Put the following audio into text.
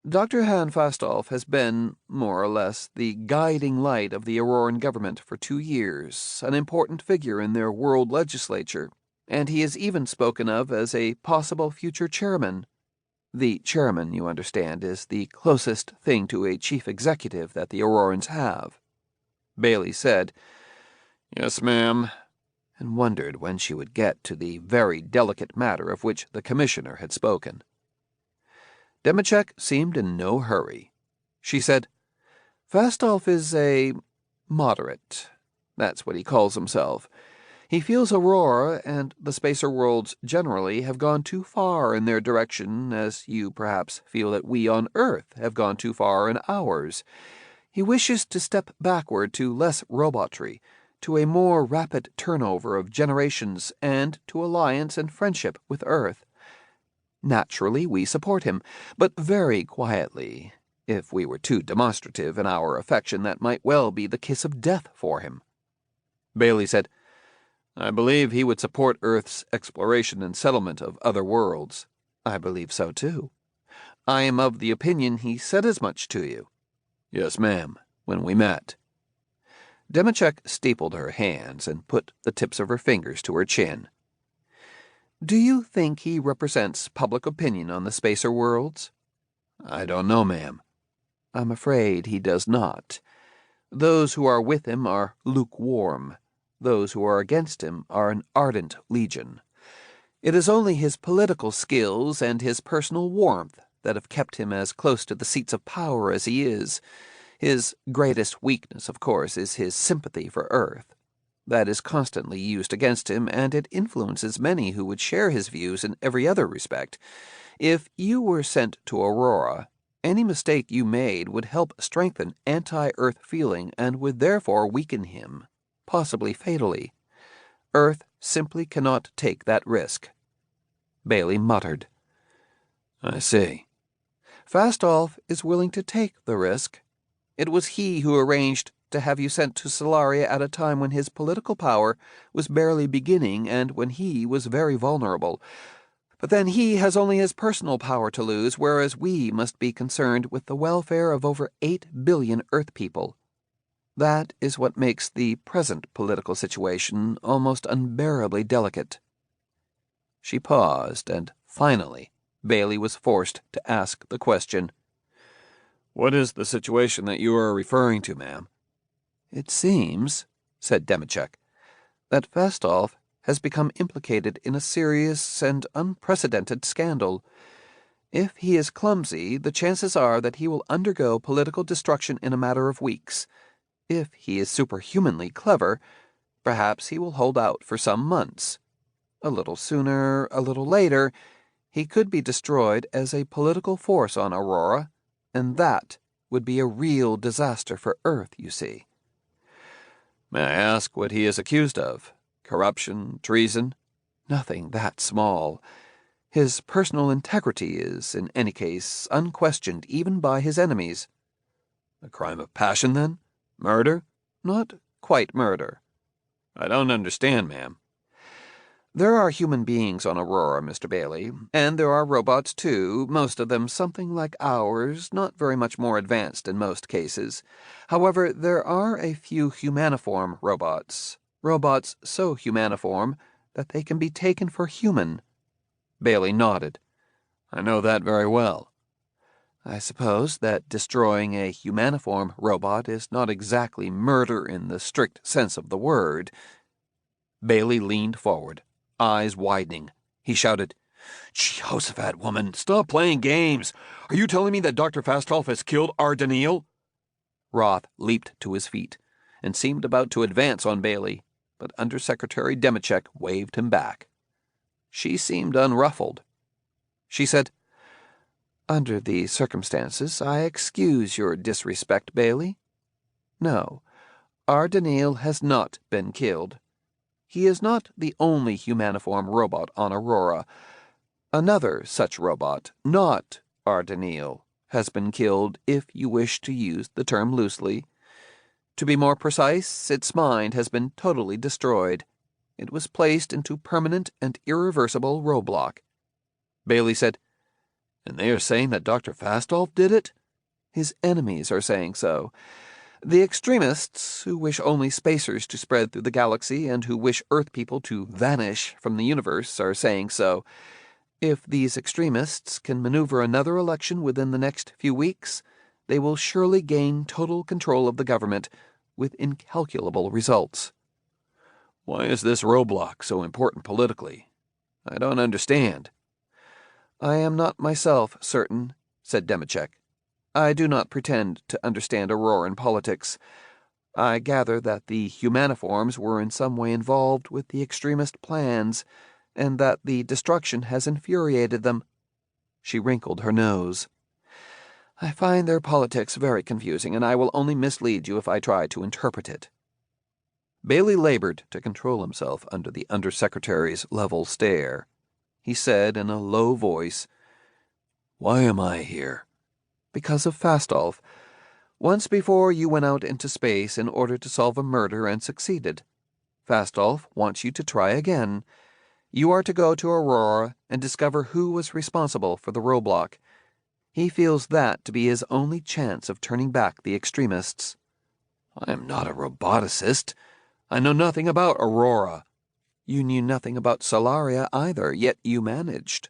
Dr. Han Fastolf has been, more or less, the guiding light of the Auroran government for 2 years, an important figure in their world legislature, and he is even spoken of as a possible future chairman. The chairman, you understand, is the closest thing to a chief executive that the Aurorans have. Baley said, "Yes, ma'am," and wondered when she would get to the very delicate matter of which the commissioner had spoken. Demachek seemed in no hurry. She said, "Fastolf is a moderate. That's what he calls himself. He feels Aurora and the spacer worlds generally have gone too far in their direction, as you perhaps feel that we on Earth have gone too far in ours. He wishes to step backward to less robotry, to a more rapid turnover of generations, and to alliance and friendship with Earth. Naturally, we support him, but very quietly. If we were too demonstrative in our affection, that might well be the kiss of death for him." Baley said, "I believe he would support Earth's exploration and settlement of other worlds." "I believe so, too. I am of the opinion he said as much to you." "Yes, ma'am, when we met." Demachek steepled her hands and put the tips of her fingers to her chin. "Do you think he represents public opinion on the spacer worlds?" "I don't know, ma'am." "I'm afraid he does not. Those who are with him are lukewarm. Those who are against him are an ardent legion. It is only his political skills and his personal warmth that have kept him as close to the seats of power as he is. His greatest weakness, of course, is his sympathy for Earth. That is constantly used against him, and it influences many who would share his views in every other respect. If you were sent to Aurora, any mistake you made would help strengthen anti-Earth feeling and would therefore weaken him, possibly fatally. Earth simply cannot take that risk." Baley muttered. "I see." "Fastolf is willing to take the risk. It was he who arranged to have you sent to Solaria at a time when his political power was barely beginning and when he was very vulnerable. But then he has only his personal power to lose, whereas we must be concerned with the welfare of over 8 billion Earth people. That is what makes the present political situation almost unbearably delicate." She paused, and finally Baley was forced to ask the question. "What is the situation that you are referring to, ma'am?" "It seems," said Demachek, "that Fastolf has become implicated in a serious and unprecedented scandal. If he is clumsy, the chances are that he will undergo political destruction in a matter of weeks. If he is superhumanly clever, perhaps he will hold out for some months. A little sooner, a little later, he could be destroyed as a political force on Aurora, and that would be a real disaster for Earth, you see." "May I ask what he is accused of? Corruption, treason?" "Nothing that small. His personal integrity is, in any case, unquestioned even by his enemies." "A crime of passion, then? Murder?" "Not quite murder." "I don't understand, ma'am." "There are human beings on Aurora, Mr. Baley, and there are robots, too, most of them something like ours, not very much more advanced in most cases. However, there are a few humaniform robots so humaniform that they can be taken for human." Baley nodded. "I know that very well." "I suppose that destroying a humaniform robot is not exactly murder in the strict sense of the word." Baley leaned forward, eyes widening. He shouted, "Jehoshaphat, woman, stop playing games! Are you telling me that Dr. Fastolf has killed our Daneel?" Roth leaped to his feet and seemed about to advance on Baley, but Undersecretary Demachek waved him back. She seemed unruffled. She said, "Under the circumstances, I excuse your disrespect, Baley. No, our Daneel has not been killed. He is not the only humaniform robot on Aurora. Another such robot, not our Daneel, has been killed, if you wish to use the term loosely. To be more precise, its mind has been totally destroyed. It was placed into permanent and irreversible roadblock." Baley said, And they are saying that Dr. Fastolf did it? His enemies are saying so. The extremists, who wish only spacers to spread through the galaxy and who wish Earth people to vanish from the universe, are saying so. If these extremists can maneuver another election within the next few weeks, they will surely gain total control of the government with incalculable results. Why is this roadblock so important politically? I don't understand. I am not myself certain, said Demachek. I do not pretend to understand Auroran politics. I gather that the humaniforms were in some way involved with the extremist plans, and that the destruction has infuriated them. She wrinkled her nose. I find their politics very confusing, and I will only mislead you if I try to interpret it. Baley labored to control himself under the Undersecretary's level stare. He said in a low voice, "Why am I here?" "Because of Fastolf. Once before you went out into space in order to solve a murder and succeeded. Fastolf wants you to try again. You are to go to Aurora and discover who was responsible for the roadblock. He feels that to be his only chance of turning back the extremists." "I am not a roboticist. I know nothing about Aurora." "You knew nothing about Solaria either, yet you managed."